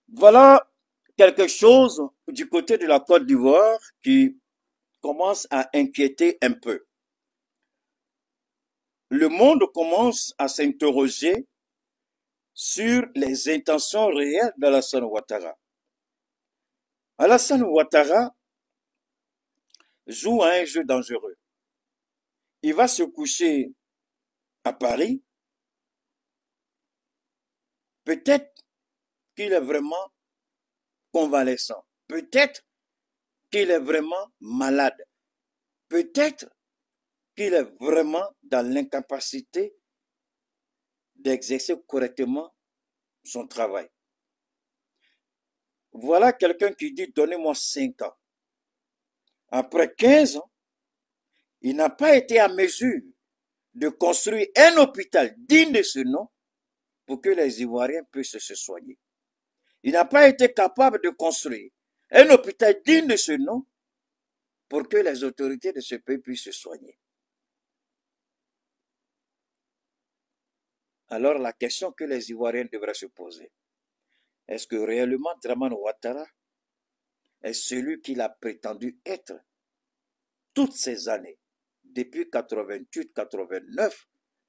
Voilà quelque chose du côté de la Côte d'Ivoire qui commence à inquiéter un peu. Le monde commence à s'interroger sur les intentions réelles d'Alassane Ouattara. Alassane Ouattara joue à un jeu dangereux. Il va se coucher à Paris. Peut-être qu'il est vraiment convalescent. Peut-être qu'il est vraiment malade. Peut-être qu'il est vraiment dans l'incapacité d'exercer correctement son travail. Voilà quelqu'un qui dit donnez-moi 5 ans. Après 15 ans, il n'a pas été à mesure de construire un hôpital digne de ce nom pour que les Ivoiriens puissent se soigner. Il n'a pas été capable de construire un hôpital digne de ce nom pour que les autorités de ce pays puissent se soigner. Alors la question que les Ivoiriens devraient se poser, est-ce que réellement Dramane Ouattara est celui qu'il a prétendu être toutes ces années, depuis 88-89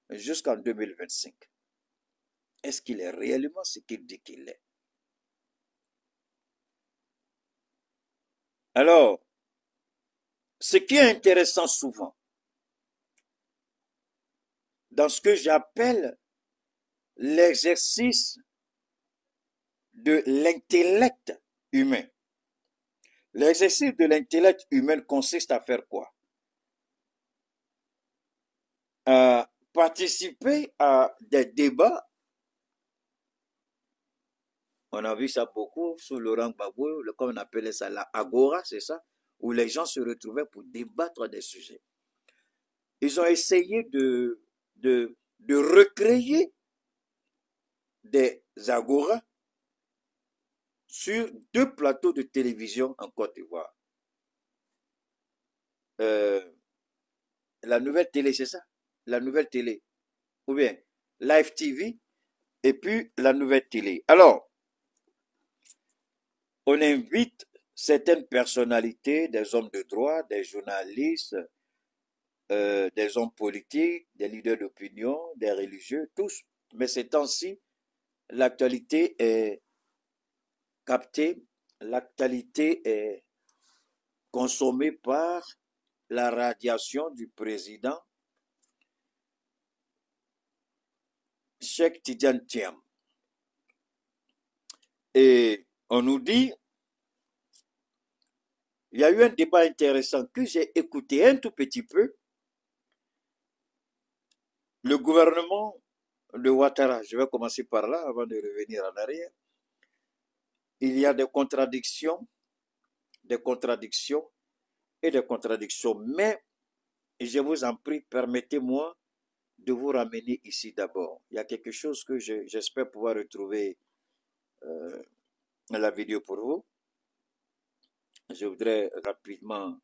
jusqu'en 2025? Est-ce qu'il est réellement ce qu'il dit qu'il est? Alors, ce qui est intéressant souvent, dans ce que j'appelle l'exercice de l'intellect humain. L'exercice de l'intellect humain consiste à faire quoi? À participer à des débats. On a vu ça beaucoup sous Laurent Gbagbo, comme on appelait ça la agora, c'est ça, où les gens se retrouvaient pour débattre des sujets. Ils ont essayé de recréer des agoras sur 2 plateaux de télévision en Côte d'Ivoire. La nouvelle télé, c'est ça? La nouvelle télé. Ou bien Live TV et puis la nouvelle télé. Alors, on invite certaines personnalités, des hommes de droit, des journalistes, des hommes politiques, des leaders d'opinion, des religieux, tous. Mais ces temps-ci, l'actualité est captée, l'actualité est consommée par la radiation du président Cheikh Tidiane Thiam. Et on nous dit, il y a eu un débat intéressant que j'ai écouté un tout petit peu. Le gouvernement de Ouattara, je vais commencer par là avant de revenir en arrière. Il y a des contradictions et des contradictions. Mais je vous en prie, permettez-moi de vous ramener ici d'abord. Il y a quelque chose que j'espère pouvoir retrouver la vidéo pour vous. Je voudrais rapidement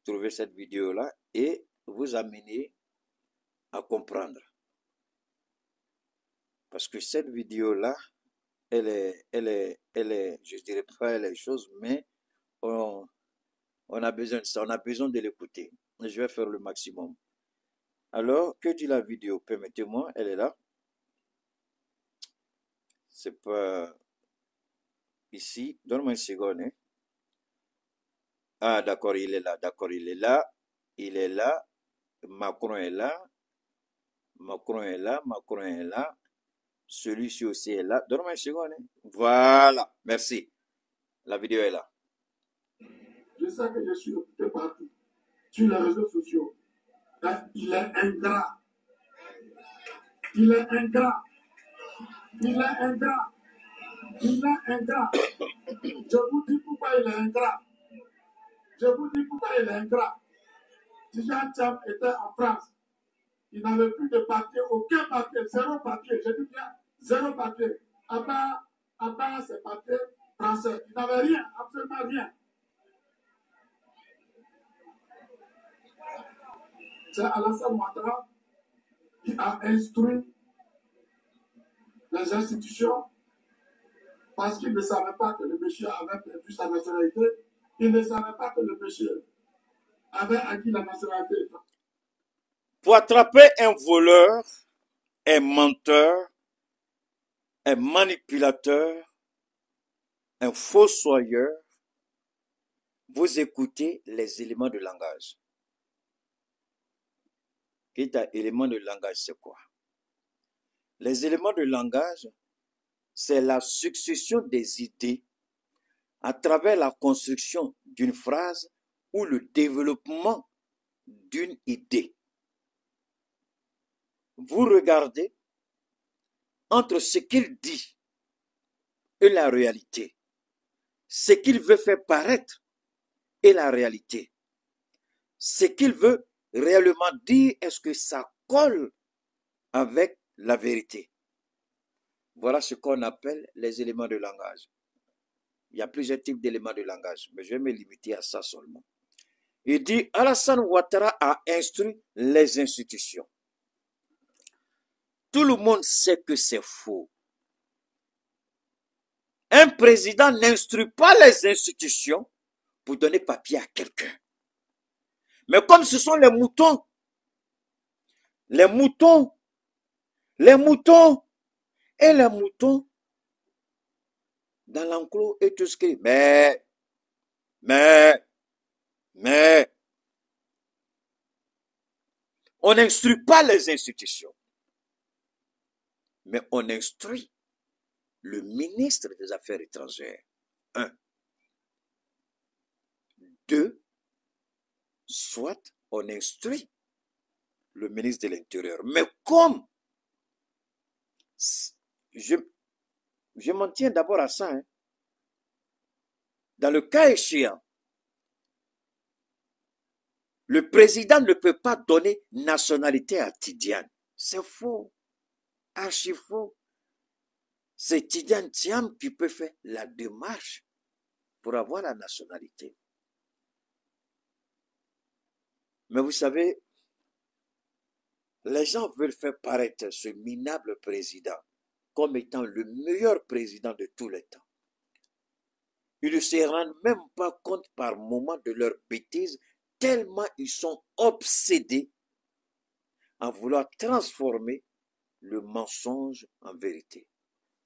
trouver cette vidéo-là et vous amener à comprendre. Parce que cette vidéo-là, elle est, je dirais pas les choses, mais on a besoin de ça, on a besoin de l'écouter. Je vais faire le maximum. Alors, que dit la vidéo? Permettez-moi, elle est là. C'est pas ici. Donne-moi une seconde. Hein. Ah, d'accord, il est là. D'accord, il est là. Il est là. Macron est là. Macron est là. Macron est là. Celui-ci aussi est là. Donne-moi une seconde. Hein. Voilà. Merci. La vidéo est là. Je sais que je suis occupé partout, sur les réseaux sociaux. Il est ingrat. Il est ingrat. Il est ingrat. Il est ingrat. Je vous dis pourquoi il est ingrat. Je vous dis pourquoi il est ingrat. Tidiane Thiam était en France. Il n'avait plus de papier, aucun papier, zéro papier. Je dis bien, zéro papier. À part ses papiers français. Il n'avait rien, absolument rien. C'est Alassane Ouattara qui a instruit les institutions Parce qu'il ne savait pas que le monsieur avait perdu sa nationalité. Il ne savait pas que le monsieur avait acquis la nationalité. Pour attraper un voleur, un menteur, un manipulateur, un fossoyeur, vous écoutez les éléments de langage. Et un élément de langage, c'est quoi? Les éléments de langage, c'est la succession des idées à travers la construction d'une phrase ou le développement d'une idée. Vous regardez entre ce qu'il dit et la réalité, ce qu'il veut faire paraître et la réalité, ce qu'il veut réellement dire, est-ce que ça colle avec la vérité? Voilà ce qu'on appelle les éléments de langage. Il y a plusieurs types d'éléments de langage, mais je vais me limiter à ça seulement. Il dit, Alassane Ouattara a instruit les institutions. Tout le monde sait que c'est faux. Un président n'instruit pas les institutions pour donner papier à quelqu'un. Mais comme ce sont les moutons, et les moutons dans l'enclos et tout ce qui est. Mais, on n'instruit pas les institutions. Mais on instruit le ministre des Affaires étrangères. 1. 2. Soit on instruit le ministre de l'Intérieur. Mais comme je m'en tiens d'abord à ça, dans le cas échéant, le président ne peut pas donner nationalité à Tidiane. C'est faux, archi faux. C'est Tidiane Thiam qui peut faire la démarche pour avoir la nationalité. Mais vous savez, les gens veulent faire paraître ce minable président comme étant le meilleur président de tous les temps. Ils ne se rendent même pas compte par moment de leurs bêtises, tellement ils sont obsédés à vouloir transformer le mensonge en vérité.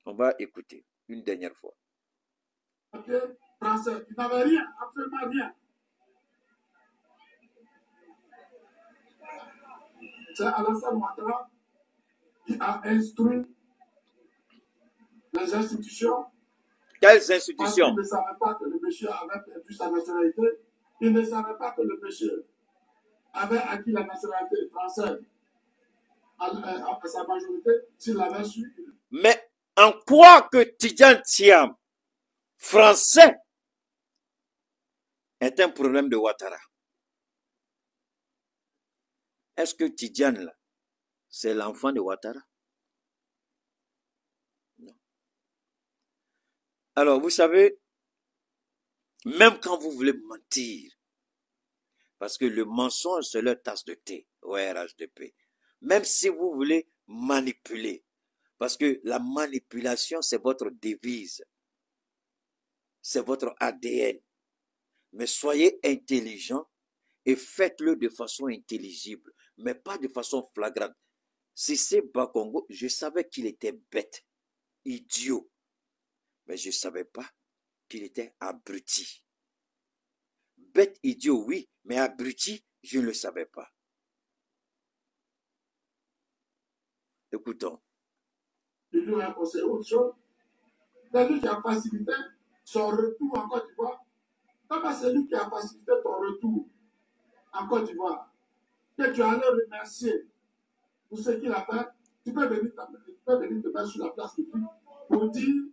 On va écouter une dernière fois. Ok, français, il n'avait rien, absolument rien. C'est Alassane Ouattara qui a instruit les institutions. Quelles institutions? Parce qu'il ne savait pas que le monsieur avait perdu sa nationalité. Il ne savait pas que le monsieur avait acquis la nationalité française à sa majorité. S'il l'avait su. Mais en quoi que Tidiane Thiam, français, est un problème de Ouattara? Est-ce que Tidiane, là, c'est l'enfant de Ouattara? Non. Alors, vous savez, même quand vous voulez mentir, parce que le mensonge, c'est leur tasse de thé, au RHDP, même si vous voulez manipuler, parce que la manipulation, c'est votre devise, c'est votre ADN. Mais soyez intelligent et faites-le de façon intelligible, mais pas de façon flagrante. Si c'est Bakongo, je savais qu'il était bête, idiot, mais je ne savais pas qu'il était abruti. Bête, idiot, oui, mais abruti, je ne le savais pas. Écoutons. Il lui a conseillé autre chose. C'est lui qui a facilité son retour en Côte d'Ivoire. Comment c'est lui qui a facilité ton retour en Côte d'Ivoire? Que tu allais remercier pour ce qu'il a fait. Tu peux venir te mettre sur la place publique pour dire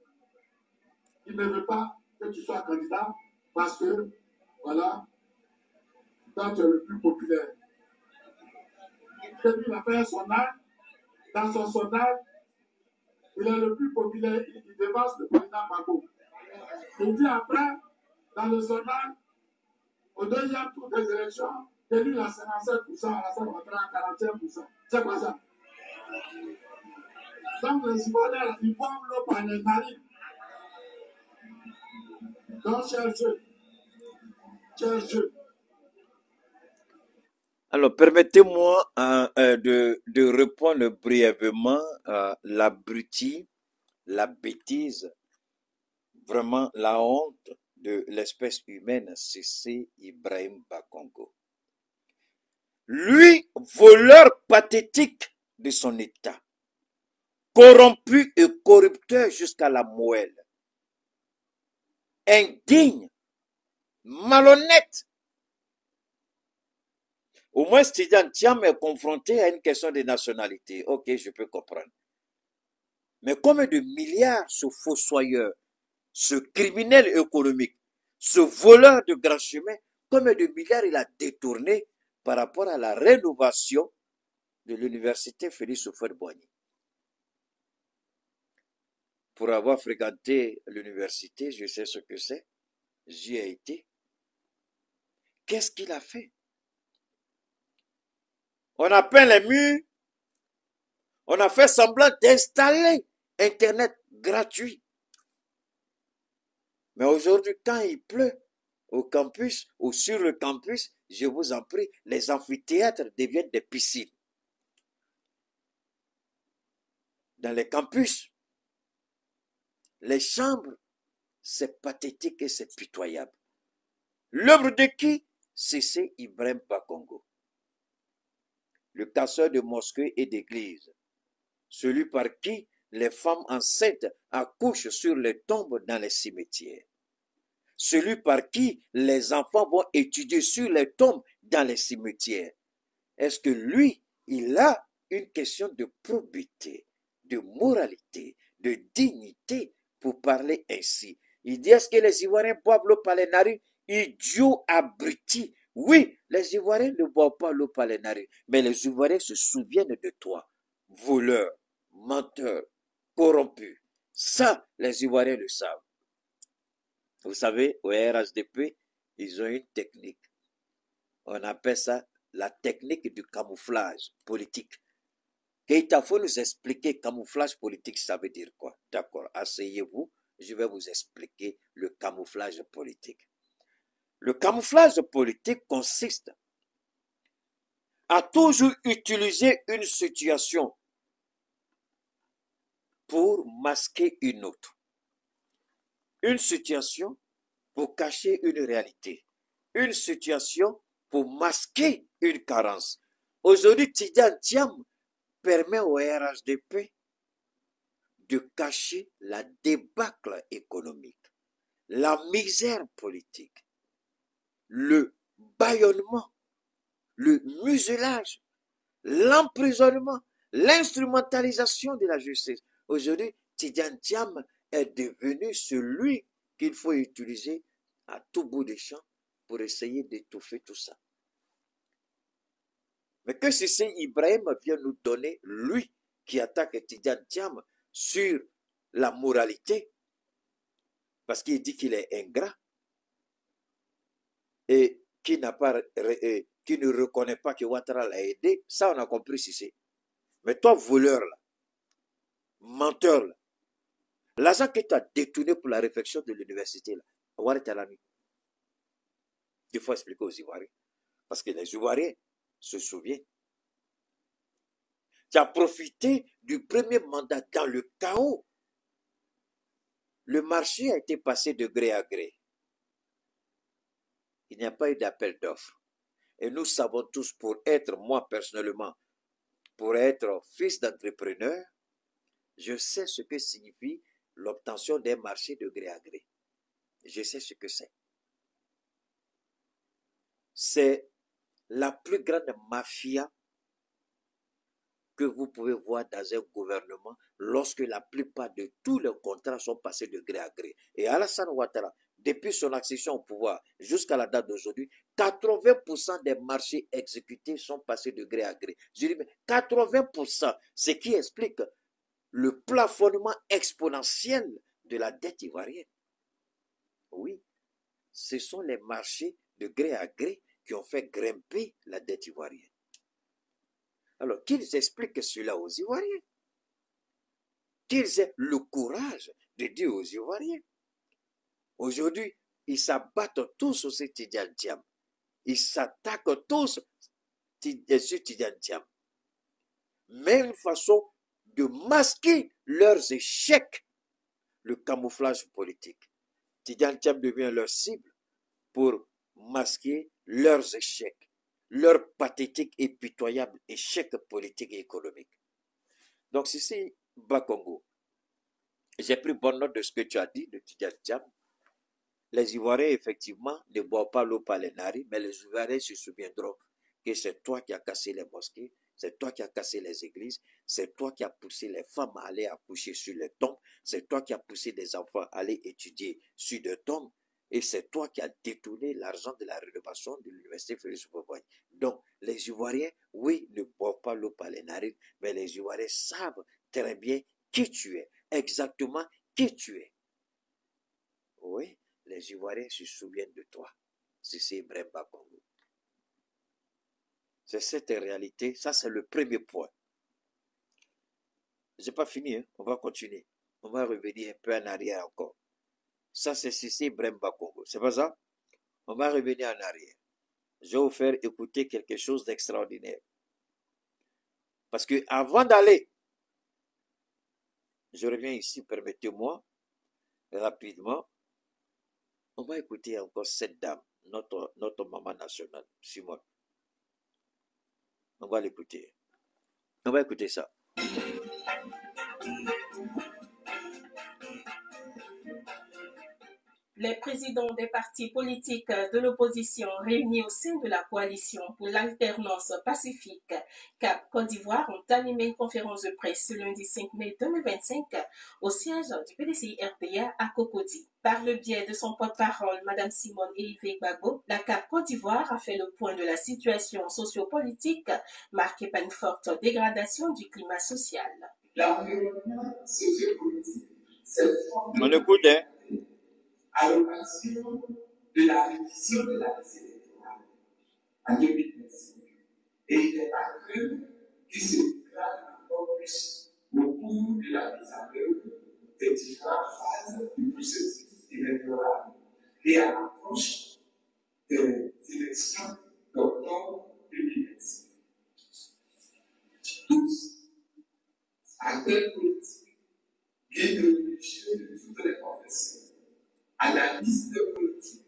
qu'il ne veut pas que tu sois candidat parce que, voilà, toi tu es le plus populaire. Il a fait un sondage. Dans son sondage, il est le plus populaire. Il dépasse le président Gbagbo. Il dit après, dans le sondage, au deuxième tour des élections, que lui, il a 57%, Alassane Ouattara a 41%. C'est quoi ça? Donc les Ivoiriens, ils boivent l'eau par les narines. Donc, cherchez. Alors, permettez-moi de répondre brièvement à l'abruti, la bêtise, vraiment la honte de l'espèce humaine, c'est Ibrahim Bakongo. Lui, voleur pathétique de son état, corrompu et corrupteur jusqu'à la moelle, indigne, malhonnête. Au moins, Tidjane Thiam est confronté à une question de nationalité. Ok, je peux comprendre. Mais combien de milliards ce fossoyeur, ce criminel économique, ce voleur de grand chemin, combien de milliards il a détourné par rapport à la rénovation de l'université Félix Houphouët-Boigny. Pour avoir fréquenté l'université, je sais ce que c'est. J'y ai été. Qu'est-ce qu'il a fait? On a peint les murs. On a fait semblant d'installer Internet gratuit. Mais aujourd'hui, quand il pleut au campus ou sur le campus, je vous en prie, les amphithéâtres deviennent des piscines. Dans les campus, les chambres, c'est pathétique et c'est pitoyable. L'œuvre de qui? C'est Ibrahim Bakongo. Le casseur de mosquées et d'églises. Celui par qui les femmes enceintes accouchent sur les tombes dans les cimetières. Celui par qui les enfants vont étudier sur les tombes dans les cimetières. Est-ce que lui, il a une question de probité, de moralité, de dignité pour parler ainsi? Il dit, est-ce que les Ivoiriens boivent l'eau par les narines? Idiot abruti. Oui, les Ivoiriens ne boivent pas l'eau par les narines, mais les Ivoiriens se souviennent de toi. Voleur, menteur, corrompu. Ça, les Ivoiriens le savent. Vous savez, au RHDP, ils ont une technique. On appelle ça la technique du camouflage politique. Keïta, faut nous expliquer camouflage politique, ça veut dire quoi? D'accord, asseyez-vous, je vais vous expliquer le camouflage politique. Le camouflage politique consiste à toujours utiliser une situation pour masquer une autre. Une situation pour cacher une réalité. Une situation pour masquer une carence. Aujourd'hui, Tidjane Thiam permet au RHDP de cacher la débâcle économique, la misère politique, le bâillonnement, le muselage, l'emprisonnement, l'instrumentalisation de la justice. Aujourd'hui, Tidjane Thiam est devenu celui qu'il faut utiliser à tout bout des champs pour essayer d'étouffer tout ça. Mais que si c'est Ibrahim vient nous donner, lui qui attaque Tidjane Thiam sur la moralité, parce qu'il dit qu'il est ingrat et qui ne reconnaît pas que Ouattara l'a aidé, ça on a compris si c'est. Mais toi, voleur là, menteur là, l'argent que tu as détourné pour la réflexion de l'université là, il faut expliquer aux Ivoiriens. Parce que les Ivoiriens se souviennent. Tu as profité du premier mandat dans le chaos. Le marché a été passé de gré à gré. Il n'y a pas eu d'appel d'offres. Et nous savons tous, pour être, moi personnellement, pour être fils d'entrepreneur, je sais ce que signifie l'obtention d'un marché de gré à gré. Je sais ce que c'est. C'est la plus grande mafia que vous pouvez voir dans un gouvernement lorsque la plupart de tous les contrats sont passés de gré à gré. Et Alassane Ouattara, depuis son accession au pouvoir jusqu'à la date d'aujourd'hui, 80% des marchés exécutés sont passés de gré à gré. Je dis, mais 80%, ce qui explique le plafonnement exponentiel de la dette ivoirienne. Oui, ce sont les marchés de gré à gré qui ont fait grimper la dette ivoirienne. Alors, qu'ils expliquent cela aux Ivoiriens. Qu'ils aient le courage de dire aux Ivoiriens. Aujourd'hui, ils s'abattent tous sur ces Tidjane Thiam. Ils s'attaquent tous sur Tidjane Thiam. Mais une façon de masquer leurs échecs, le camouflage politique. Tidjane Thiam devient leur cible pour masquer leurs échecs, leurs pathétiques et pitoyables échecs politiques et économiques. Donc, Sissi Bakongo, j'ai pris bonne note de ce que tu as dit de Tidjane Thiam. Les Ivoiriens, effectivement, ne boivent pas l'eau par les narines, mais les Ivoiriens se souviendront que c'est toi qui as cassé les mosquées, c'est toi qui as cassé les églises, c'est toi qui as poussé les femmes à aller accoucher sur les tombes, c'est toi qui as poussé des enfants à aller étudier sur des tombes, et c'est toi qui as détourné l'argent de la rénovation de l'université Félix Houphouët-Boigny. Donc, les Ivoiriens, oui, ne boivent pas l'eau par les narines, mais les Ivoiriens savent très bien qui tu es, exactement qui tu es. Oui, les Ivoiriens se souviennent de toi. C'est Ibrahim Bakongo. C'est cette réalité, ça c'est le premier point. Je n'ai pas fini, hein? On va continuer. On va revenir un peu en arrière encore. Ça c'est Sissi Ibrahim Bakongo. C'est pas ça? On va revenir en arrière. Je vais vous faire écouter quelque chose d'extraordinaire. Parce que avant d'aller, je reviens ici, permettez-moi, rapidement. On va écouter encore cette dame, notre maman nationale, Simone. On va l'écouter. On va écouter ça. Les présidents des partis politiques de l'opposition réunis au sein de la coalition pour l'alternance pacifique CAP Côte d'Ivoire ont animé une conférence de presse ce lundi 5 mai 2025 au siège du PDCI-RDA à Cocody. Par le biais de son porte-parole, Mme Simone Eyivé Gbagbo, la CAP Côte d'Ivoire a fait le point de la situation sociopolitique marquée par une forte dégradation du climat social. L'environnement sociopolitique, c'est On écoute, hein? à l'occasion de la révision de la liste électorale en 2025. Et il est à craindre qu'il se dégrade encore plus au cours de la mise en œuvre des différentes phases du processus électoral et à l'approche des élections d'octobre 2025. Tous, acteurs politiques, guides religieux de toutes les confessions, analystes politiques,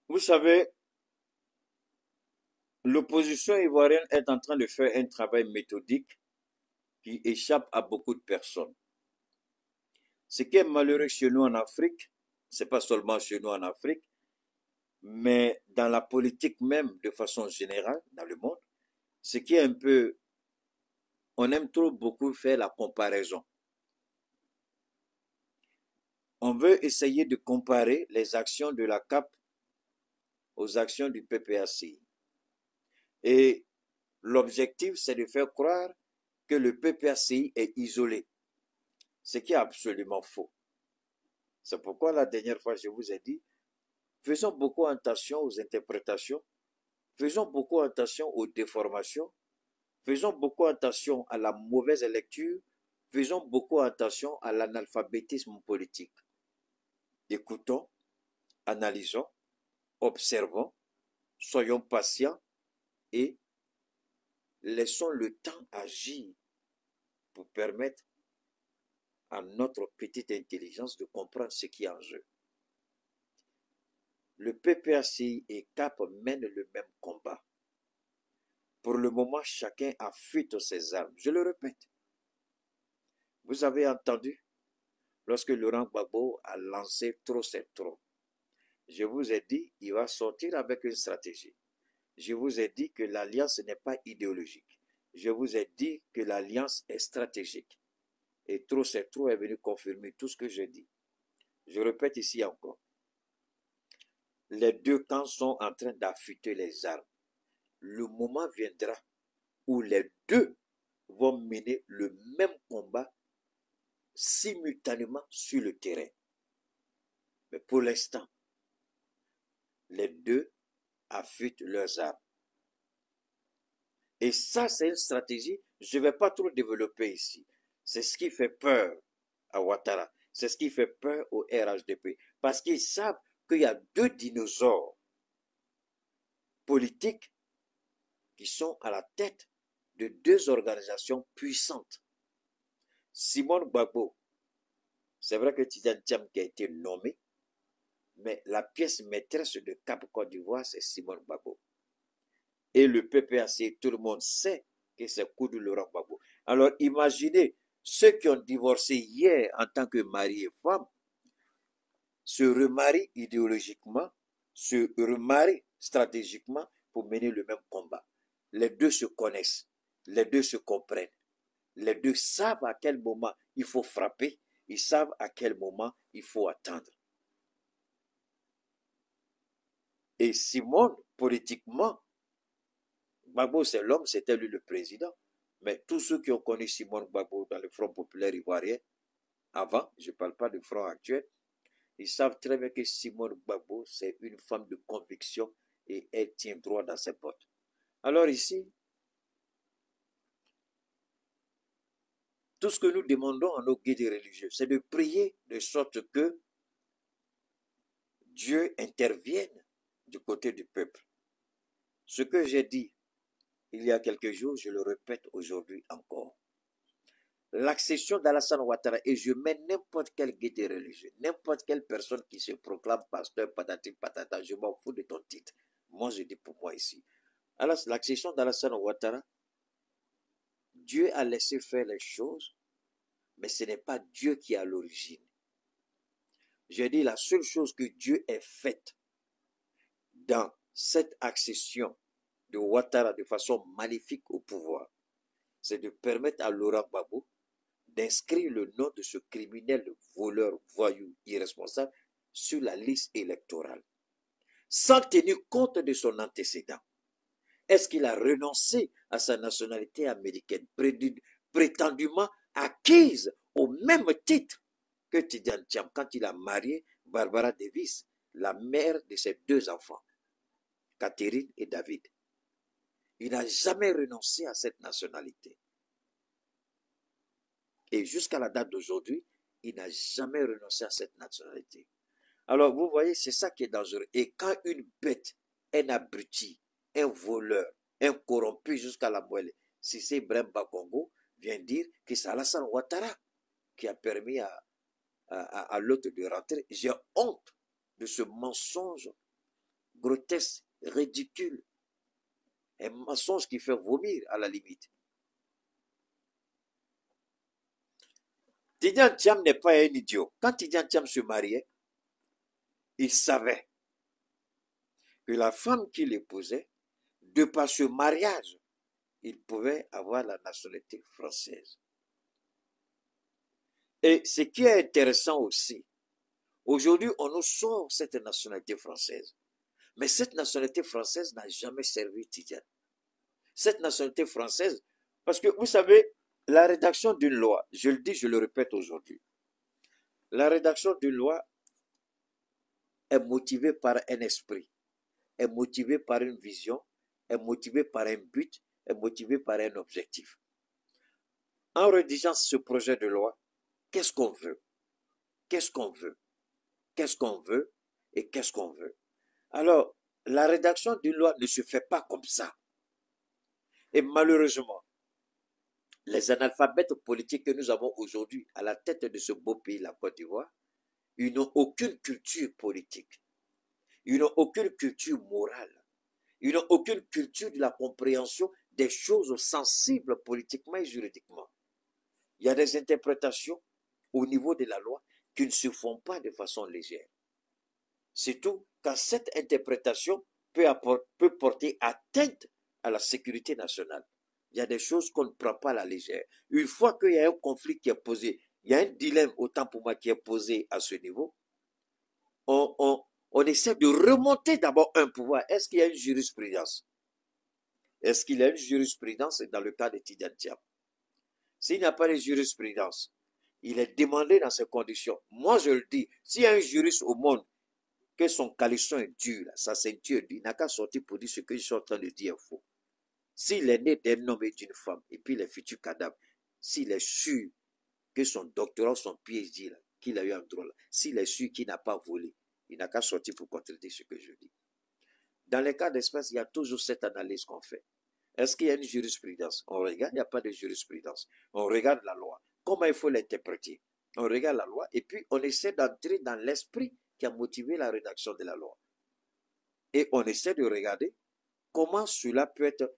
vous savez, l'opposition ivoirienne est en train de faire un travail méthodique qui échappe à beaucoup de personnes. Ce qui est malheureux chez nous en Afrique, c'est pas seulement chez nous en Afrique, mais dans la politique même de façon générale, dans le monde, ce qui est un peu, on aime trop beaucoup faire la comparaison. On veut essayer de comparer les actions de la CAP aux actions du PPACI. Et l'objectif, c'est de faire croire que le PPACI est isolé, ce qui est absolument faux. C'est pourquoi la dernière fois, je vous ai dit, faisons beaucoup attention aux interprétations, faisons beaucoup attention aux déformations, faisons beaucoup attention à la mauvaise lecture, faisons beaucoup attention à l'analphabétisme politique. Écoutons, analysons, observons, soyons patients et laissons le temps agir pour permettre à notre petite intelligence de comprendre ce qui est en jeu. Le PPACI et CAP mènent le même combat. Pour le moment, chacun affûte ses armes. Je le répète. Vous avez entendu lorsque Laurent Gbagbo a lancé Trop c'est trop. Je vous ai dit, il va sortir avec une stratégie. Je vous ai dit que l'alliance n'est pas idéologique. Je vous ai dit que l'alliance est stratégique. Et Trop c'est trop est venu confirmer tout ce que je dis. Je répète ici encore. Les deux camps sont en train d'affûter les armes. Le moment viendra où les deux vont mener le même combat simultanément sur le terrain. Mais pour l'instant, les deux affûtent leurs armes. Et ça, c'est une stratégie, je ne vais pas trop développer ici. C'est ce qui fait peur à Ouattara. C'est ce qui fait peur au RHDP. Parce qu'ils savent qu'il y a deux dinosaures politiques qui sont à la tête de deux organisations puissantes. Simone Gbagbo, c'est vrai que Tidiane Thiam qui a été nommé, mais la pièce maîtresse de Cap Côte d'Ivoire, c'est Simone Gbagbo. Et le PPAC, tout le monde sait que c'est Koudou Laurent Gbagbo. Alors imaginez, ceux qui ont divorcé hier en tant que mari et femme, se remarient idéologiquement, se remarient stratégiquement pour mener le même combat. Les deux se connaissent, les deux se comprennent, les deux savent à quel moment il faut frapper, ils savent à quel moment il faut attendre. Et Simone, politiquement, Gbagbo c'est l'homme, c'était lui le président. Mais tous ceux qui ont connu Simone Gbagbo dans le Front populaire ivoirien, avant, je ne parle pas du Front actuel, ils savent très bien que Simone Gbagbo, c'est une femme de conviction et elle tient droit dans ses bottes. Alors ici, tout ce que nous demandons à nos guides religieux, c'est de prier de sorte que Dieu intervienne du côté du peuple. Ce que j'ai dit il y a quelques jours, je le répète aujourd'hui encore. L'accession d'Alassane Ouattara, et je mets n'importe quel guide religieux, n'importe quelle personne qui se proclame pasteur, patati patata, je m'en fous de ton titre. Moi, je dis pour moi ici. Alors, l'accession d'Alassane Ouattara, Dieu a laissé faire les choses, mais ce n'est pas Dieu qui est à l'origine. J'ai dit la seule chose que Dieu ait faite dans cette accession de Ouattara de façon maléfique au pouvoir, c'est de permettre à Laurent Gbagbo d'inscrire le nom de ce criminel, voleur, voyou, irresponsable sur la liste électorale, sans tenir compte de son antécédent. Est-ce qu'il a renoncé à sa nationalité américaine, prétendument acquise au même titre que Tidiane Thiam quand il a marié Barbara Davis, la mère de ses deux enfants, Catherine et David? Il n'a jamais renoncé à cette nationalité. Et jusqu'à la date d'aujourd'hui, il n'a jamais renoncé à cette nationalité. Alors, vous voyez, c'est ça qui est dangereux. Et quand une bête, un abruti, un voleur, un corrompu jusqu'à la moelle, si c'est Ibrahim Bakongo, vient dire que c'est Alassane Ouattara qui a permis à l'autre de rentrer. J'ai honte de ce mensonge grotesque, ridicule. Un mensonge qui fait vomir à la limite. Tidiane Thiam n'est pas un idiot. Quand Tidiane Thiam se mariait, il savait que la femme qu'il épousait, de par ce mariage, il pouvait avoir la nationalité française. Et ce qui est intéressant aussi, aujourd'hui, on nous sort cette nationalité française. Mais cette nationalité française n'a jamais servi Tidiane. Cette nationalité française, parce que vous savez, la rédaction d'une loi, je le dis, je le répète aujourd'hui, la rédaction d'une loi est motivée par un esprit, est motivée par une vision, est motivée par un but, est motivée par un objectif. En rédigeant ce projet de loi, qu'est-ce qu'on veut? Qu'est-ce qu'on veut? Qu'est-ce qu'on veut et qu'est-ce qu'on veut? Alors, la rédaction d'une loi ne se fait pas comme ça. Et malheureusement, les analphabètes politiques que nous avons aujourd'hui à la tête de ce beau pays, la Côte d'Ivoire, ils n'ont aucune culture politique. Ils n'ont aucune culture morale. Ils n'ont aucune culture de la compréhension des choses sensibles politiquement et juridiquement. Il y a des interprétations au niveau de la loi qui ne se font pas de façon légère. Surtout quand cette interprétation peut porter atteinte à la sécurité nationale. Il y a des choses qu'on ne prend pas à la légère. Une fois qu'il y a un conflit qui est posé, il y a un dilemme autant pour moi qui est posé à ce niveau, on essaie de remonter d'abord un pouvoir. Est-ce qu'il y a une jurisprudence? Est-ce qu'il y a une jurisprudence dans le cas de Tidiane Thiam? S'il n'y a pas de jurisprudence, il est demandé dans ces conditions. Moi, je le dis, s'il y a un juriste au monde, que son caleçon est dur, sa ceinture, il n'a qu'à sortir pour dire ce que je suis en train de dire faux. S'il est né d'un homme et d'une femme, et puis les futurs cadavres, s'il est sûr que son doctorat, son PhD, qu'il a eu un droit, s'il est sûr qu'il n'a pas volé, Il n'a qu'à sortir pour contredire ce que je dis. Dans les cas d'espèce, il y a toujours cette analyse qu'on fait. Est-ce qu'il y a une jurisprudence? On regarde, il n'y a pas de jurisprudence. On regarde la loi. Comment il faut l'interpréter? On regarde la loi et puis on essaie d'entrer dans l'esprit qui a motivé la rédaction de la loi. Et on essaie de regarder comment cela peut être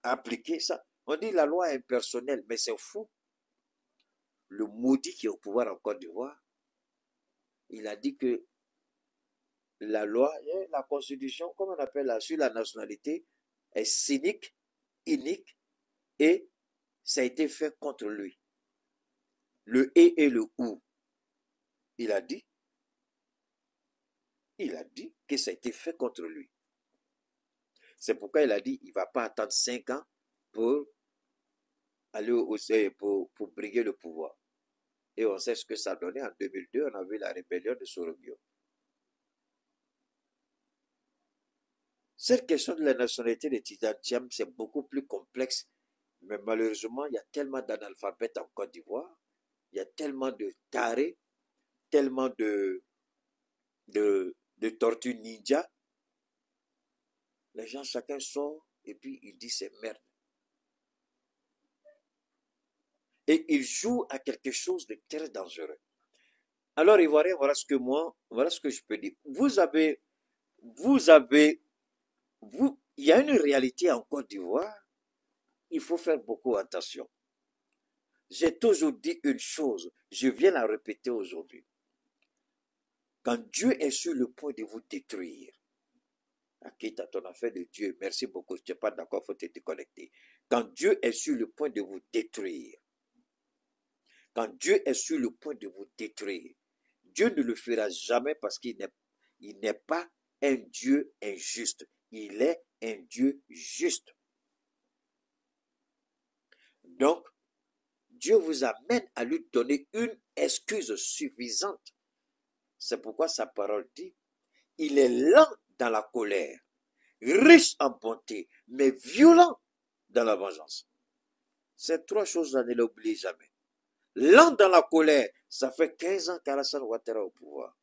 appliqué. Ça. On dit la loi est impersonnelle, mais c'est fou. Le maudit qui est au pouvoir en Côte d'Ivoire, il a dit que la loi, la constitution, comme on appelle là, sur la nationalité, est cynique, inique, et ça a été fait contre lui. Le et le ou. Il a dit que ça a été fait contre lui. C'est pourquoi il a dit qu'il ne va pas attendre 5 ans pour aller pour briguer le pouvoir. Et on sait ce que ça donnait en 2002, on a vu la rébellion de Sorobio. Cette question de la nationalité des Tijantiam, c'est beaucoup plus complexe, mais malheureusement, il y a tellement d'analphabètes en Côte d'Ivoire, il y a tellement de tarés, tellement de tortues ninja. Les gens, chacun sort et puis il dit c'est merde. Et il joue à quelque chose de très dangereux. Alors, Ivoirien, voilà ce que je peux dire. Il y a une réalité en Côte d'Ivoire, il faut faire beaucoup attention. J'ai toujours dit une chose, je viens la répéter aujourd'hui. Quand Dieu est sur le point de vous détruire, quitte à ton affaire de Dieu, merci beaucoup, je n'es pas d'accord, il faut te déconnecter. Quand Dieu est sur le point de vous détruire, quand Dieu est sur le point de vous détruire, Dieu ne le fera jamais parce qu'il n'est pas un Dieu injuste. Il est un Dieu juste. Donc, Dieu vous amène à lui donner une excuse suffisante. C'est pourquoi sa parole dit, il est lent dans la colère, riche en bonté, mais violent dans la vengeance. Ces 3 choses-là, ne l'oubliez jamais. Lent dans la colère, ça fait 15 ans qu'Alassane Ouattara est au pouvoir.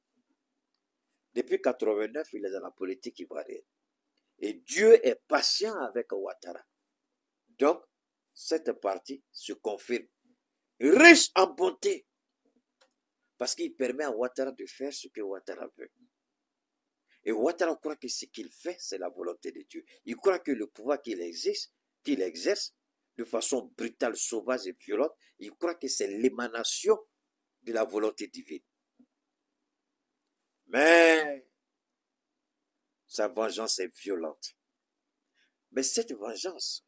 Depuis 89, il est dans la politique ivoirienne. Et Dieu est patient avec Ouattara. Donc, cette partie se confirme. Riche en bonté. Parce qu'il permet à Ouattara de faire ce que Ouattara veut. Et Ouattara croit que ce qu'il fait, c'est la volonté de Dieu. Il croit que le pouvoir qu'il exerce de façon brutale, sauvage et violente, il croit que c'est l'émanation de la volonté divine. Mais sa vengeance est violente. Mais cette vengeance,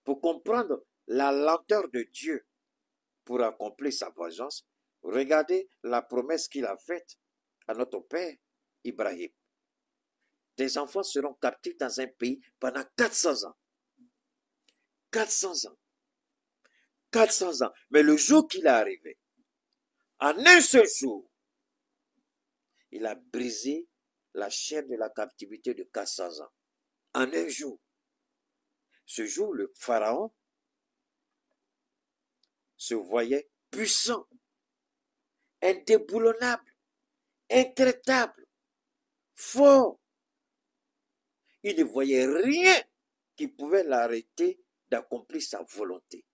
pour comprendre la lenteur de Dieu pour accomplir sa vengeance, regardez la promesse qu'il a faite à notre père Ibrahim. Tes enfants seront captifs dans un pays pendant 400 ans. 400 ans. 400 ans. Mais le jour qu'il est arrivé, en un seul jour, il a brisé la chaîne de la captivité de 400 ans. En un jour. Ce jour, le pharaon se voyait puissant, indéboulonnable, intraitable, fort. Il ne voyait rien qui pouvait l'arrêter d'accomplir sa volonté.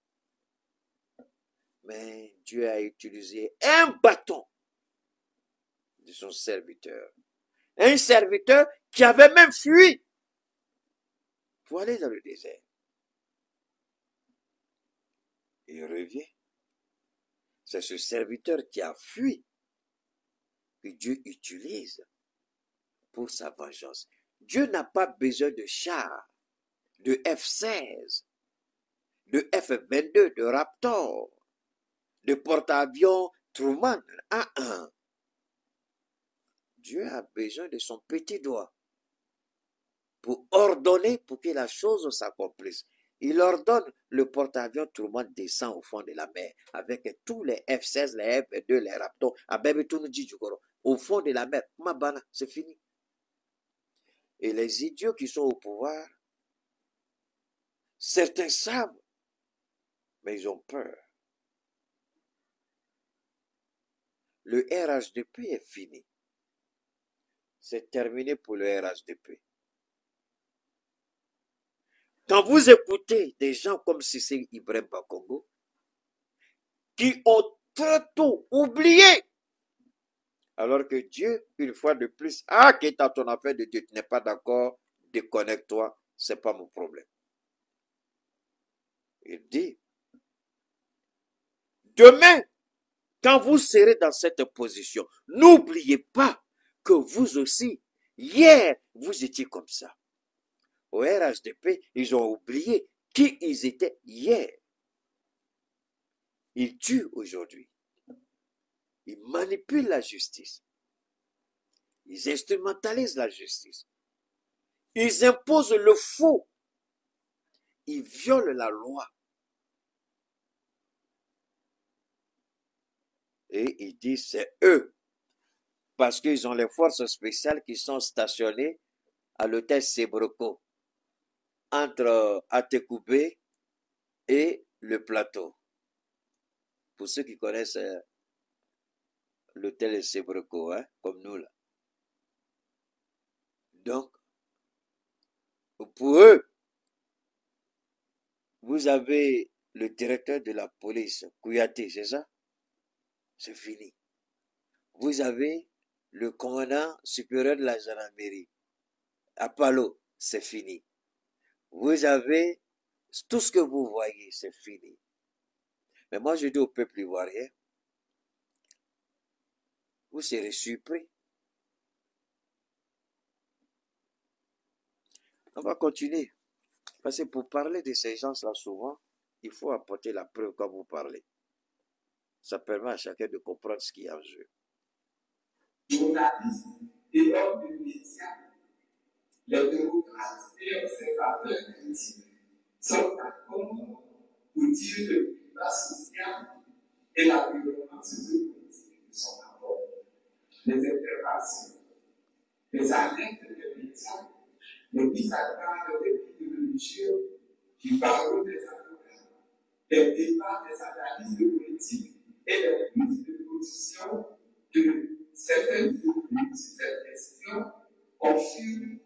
Mais Dieu a utilisé un bâton de son serviteur. Un serviteur qui avait même fui pour aller dans le désert. Il revient. C'est ce serviteur qui a fui que Dieu utilise pour sa vengeance. Dieu n'a pas besoin de chars, de F-16, de F-22, de Raptor, de porte-avions Truman. Dieu a besoin de son petit doigt pour ordonner pour que la chose s'accomplisse. Il ordonne, le porte-avions Truman descend au fond de la mer avec tous les F-16, les F-2, les Raptors, au fond de la mer. C'est fini. Et les idiots qui sont au pouvoir, certains savent, mais ils ont peur. Le RHDP est fini. c'est terminé pour le RHDP. Quand vous écoutez des gens comme Cissé Ibrahim Bakongo, qui ont très tôt oublié, alors que Dieu, une fois de plus, qui est à ton affaire de Dieu, tu n'es pas d'accord, déconnecte-toi, c'est pas mon problème. Il dit, demain, quand vous serez dans cette position, n'oubliez pas que vous aussi, hier, vous étiez comme ça. Au RHDP, ils ont oublié qui ils étaient hier. Ils tuent aujourd'hui. Ils manipulent la justice. Ils instrumentalisent la justice. Ils imposent le faux. Ils violent la loi. Et ils disent c'est eux. Parce qu'ils ont les forces spéciales qui sont stationnées à l'hôtel Sebroko, entre Atekoubé et le plateau. Pour ceux qui connaissent l'hôtel Sebroko, hein, comme nous là. Donc, pour eux, vous avez le directeur de la police, Kouyaté, c'est ça? C'est fini. Vous avez le commandant supérieur de la gendarmerie, Apollo, c'est fini. Vous avez tout ce que vous voyez, c'est fini. Mais moi, je dis au peuple ivoirien, vous serez surpris. On va continuer. Parce que pour parler de ces gens-là, souvent, il faut apporter la preuve quand vous parlez. Ça permet à chacun de comprendre ce qui est en jeu. Journalistes et hommes de médias, les démocrates et observateurs critiques sont d'accord pour dire que le climat social et l'environnement sociopolitique sont d'accord. Les interventions, les alertes des médias, les mises à garde des guides religieux, du barreau des avocats, les débats des analyses de politique et les prises de position de certaines élites sur cette question confirment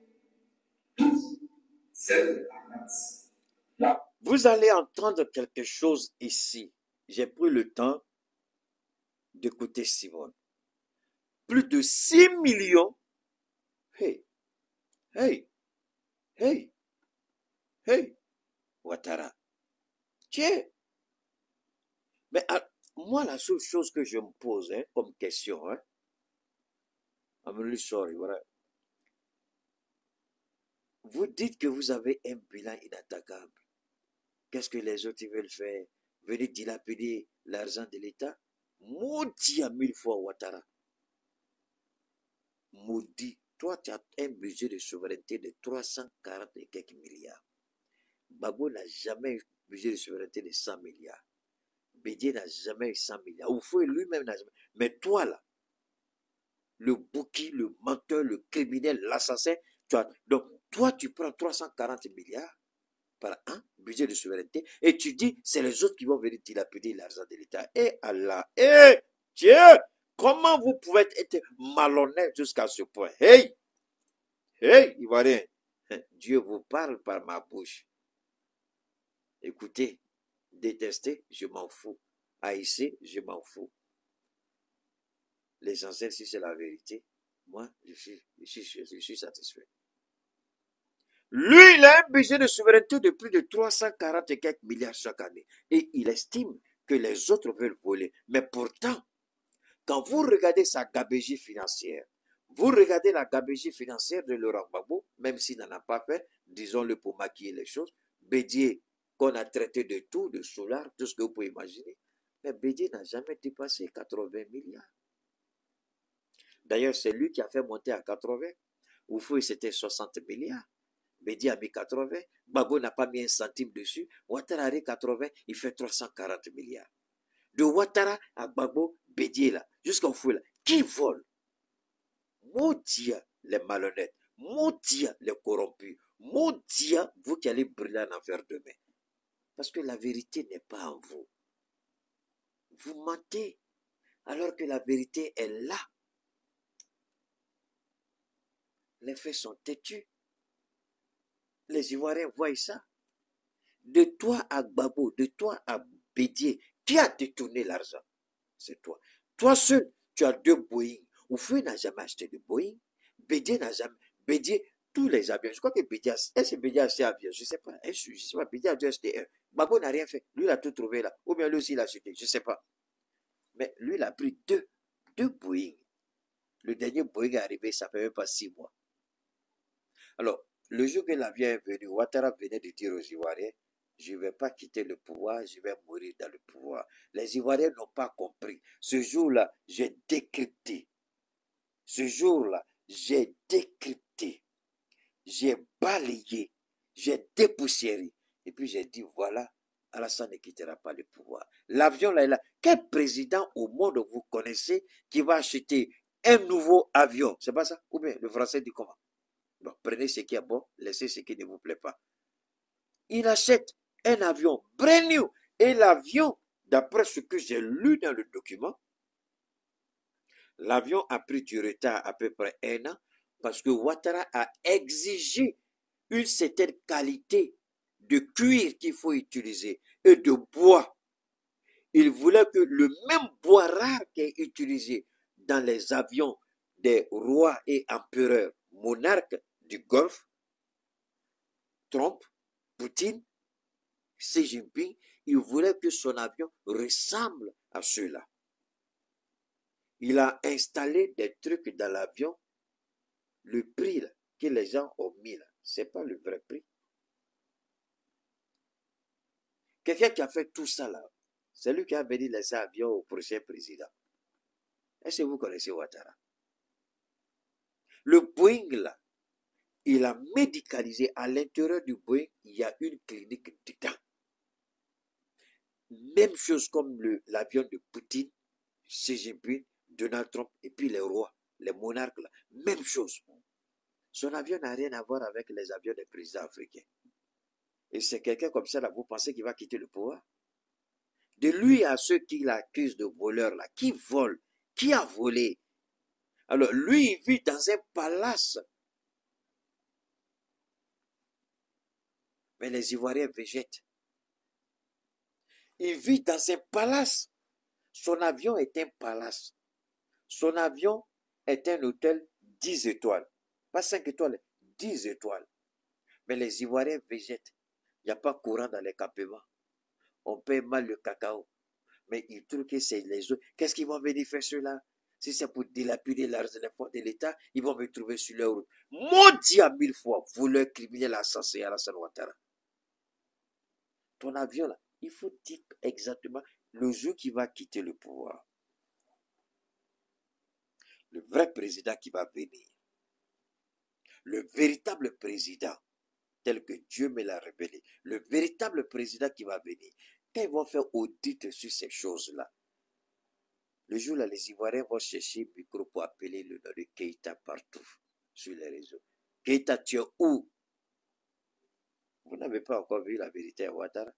cette tendance. Vous allez entendre quelque chose ici. J'ai pris le temps d'écouter Simone. Plus de 6 millions. Hey, Ouattara. Tiens. Mais moi, la seule chose que je me pose comme question, I'm really sorry, voilà. Vous dites que vous avez un bilan inattaquable. Qu'est-ce que les autres veulent faire? Venir dilapider l'argent de l'État? Maudit à 1000 fois Ouattara. Maudit. Toi, tu as un budget de souveraineté de 340 et quelques milliards. Gbagbo n'a jamais eu un budget de souveraineté de 100 milliards. Bédié n'a jamais eu 100 milliards. Oufoué lui-même n'a jamais. Mais toi, là, le bouki, le menteur, le criminel, l'assassin, donc toi, tu prends 340 milliards par an, budget de souveraineté, et tu dis, c'est les autres qui vont venir dilapider l'argent de l'État. Et Allah, Dieu, comment vous pouvez être malhonnête jusqu'à ce point? Hey, Ivoirien, Dieu vous parle par ma bouche. Écoutez, détestez, je m'en fous. Haïssez, je m'en fous. L'essentiel, si c'est la vérité, moi, je suis satisfait. Lui, il a un budget de souveraineté de plus de 340 et quelques milliards chaque année. Et il estime que les autres veulent voler. Mais pourtant, quand vous regardez sa gabegie financière, vous regardez la gabegie financière de Laurent Gbagbo, même s'il n'en a pas fait, disons-le pour maquiller les choses, Bédié, qu'on a traité de tout, de solar, tout ce que vous pouvez imaginer, mais Bédié n'a jamais dépassé 80 milliards. D'ailleurs, c'est lui qui a fait monter à 80. Oufoué, c'était 60 milliards. Bédié a mis 80. Gbagbo n'a pas mis un centime dessus. Ouattara a 80, il fait 340 milliards. De Ouattara à Gbagbo, Bédié là, jusqu'à Oufoué là, qui vole? Maudit les malhonnêtes, maudit les corrompus, maudit vous qui allez brûler en enfer demain. Parce que la vérité n'est pas en vous. Vous mentez alors que la vérité est là. les faits sont têtus. Les Ivoiriens voient ça. De toi à Gbagbo, de toi à Bédié, qui a détourné l'argent? C'est toi. Toi seul, tu as 2 Boeing. Oufoué n'a jamais acheté de Boeing. Bédié n'a jamais. Bédié, tous les avions. Je crois que Bédié a. Est-ce que Bédié a acheté un avion? Je ne sais pas. Je ne sais pas. Bédié a dû acheter un. Gbagbo n'a rien fait. Lui, il a tout trouvé là. Ou bien lui aussi, il a acheté. Je ne sais pas. Mais lui, il a pris deux Boeing. Le dernier Boeing est arrivé, ça ne fait même pas 6 mois. Alors, le jour que l'avion est venu, Ouattara venait de dire aux Ivoiriens, je ne vais pas quitter le pouvoir, je vais mourir dans le pouvoir. Les Ivoiriens n'ont pas compris. Ce jour-là, j'ai décrypté. Ce jour-là, j'ai décrypté. J'ai balayé. J'ai dépoussiéré. Et puis j'ai dit, voilà, Alassane ne quittera pas le pouvoir. L'avion là est là. Quel président au monde vous connaissez qui va acheter un nouveau avion? C'est pas ça? Ou bien le français dit comment? Bon, prenez ce qui est bon, laissez ce qui ne vous plaît pas. Il achète un avion brand new. Et l'avion, d'après ce que j'ai lu dans le document, l'avion a pris du retard à peu près 1 an parce que Ouattara a exigé une certaine qualité de cuir qu'il faut utiliser et de bois. Il voulait que le même bois rare qui est utilisé dans les avions des rois et empereurs monarques du Golfe, Trump, Poutine, Xi Jinping, il voulait que son avion ressemble à ceux-là. Il a installé des trucs dans l'avion. Le prix là, que les gens ont mis là, ce n'est pas le vrai prix. Quelqu'un qui a fait tout ça là, c'est lui qui a venu laisser l'avion au prochain président. Est-ce que vous connaissez Ouattara? Le Boeing là, il a médicalisé. À l'intérieur du Boeing, il y a une clinique dedans. Même chose comme l'avion de Poutine, Xi Jinping, Donald Trump et puis les rois, les monarques là. Même chose. Son avion n'a rien à voir avec les avions des présidents africains. Et c'est quelqu'un comme ça là, vous pensez qu'il va quitter le pouvoir? De lui à ceux qui l'accusent de voleur là, qui vole, qui a volé. Alors lui, il vit dans un palace. Mais les Ivoiriens végètent. Il vit dans un palace. Son avion est un palace. Son avion est un hôtel 10 étoiles. Pas 5 étoiles, 10 étoiles. Mais les Ivoiriens végètent. Il n'y a pas courant dans les campements. On paie mal le cacao. Mais ils trouvent que c'est les autres. Qu'est-ce qu'ils vont venir faire ceux-là? Si c'est pour dilapider l'argent de l'État, ils vont me trouver sur leur route. Maudit à 1000 fois, voleur, criminel, assassin, Alassane Ouattara. Ton avion là, il faut dire exactement le jour qui va quitter le pouvoir. Le vrai président qui va venir. Le véritable président, tel que Dieu me l'a révélé. Le véritable président qui va venir. Quand ils vont faire audit sur ces choses-là, le jour là, les Ivoiriens vont chercher micro pour appeler le nom de Keïta partout sur les réseaux. Keïta, tu es où? Vous n'avez pas encore vu la vérité à Ouattara.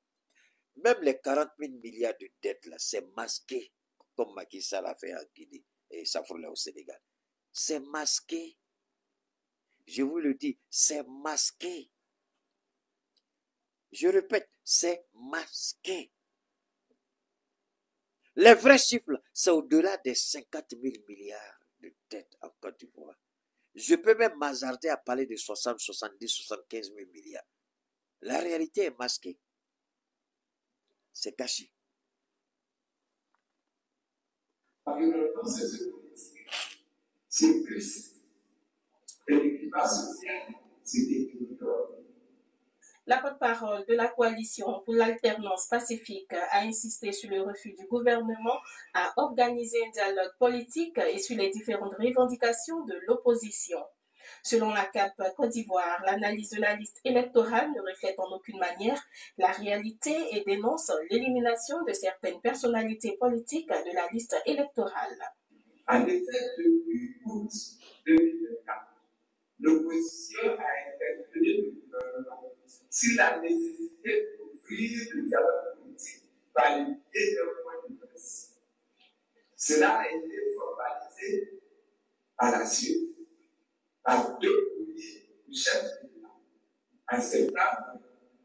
Même les 40 000 milliards de dettes là, c'est masqué, comme Macky Sall a fait en Guinée et Safrola au Sénégal. C'est masqué. Je vous le dis, c'est masqué. Je répète, c'est masqué. Les vrais chiffres, c'est au-delà des 50 000 milliards de dettes en Côte d'Ivoire. Je peux même m'hasarder à parler de 60, 70, 75 000 milliards. La réalité est masquée. C'est caché. C'est Christ. Et le climat social, c'est des territoires. La porte-parole de la coalition pour l'alternance pacifique a insisté sur le refus du gouvernement à organiser un dialogue politique et sur les différentes revendications de l'opposition. Selon la CAP Côte d'Ivoire, l'analyse de la liste électorale ne reflète en aucune manière la réalité et dénonce l'élimination de certaines personnalités politiques de la liste électorale. En effet, depuis août 2024, l'opposition a interpellé le gouvernement sur la nécessité d'ouvrir le dialogue politique par le biais d'un point de presse. Cela a été formalisé à la suite par 2 chef en septembre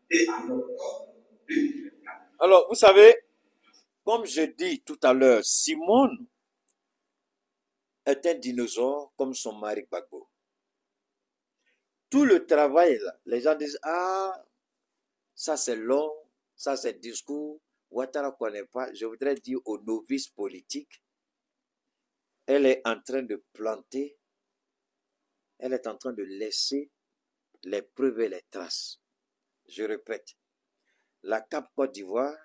et en octobre 2024. Alors, vous savez, comme je dis tout à l'heure, Simone est un dinosaure comme son mari Gbagbo. Tout le travail, là, les gens disent, ah, ça c'est long, ça c'est discours, Ouattara ne connaît pas. Je voudrais dire aux novices politiques, elle est en train de planter, elle est en train de laisser les preuves et les traces. Je répète, la CAP Côte d'Ivoire,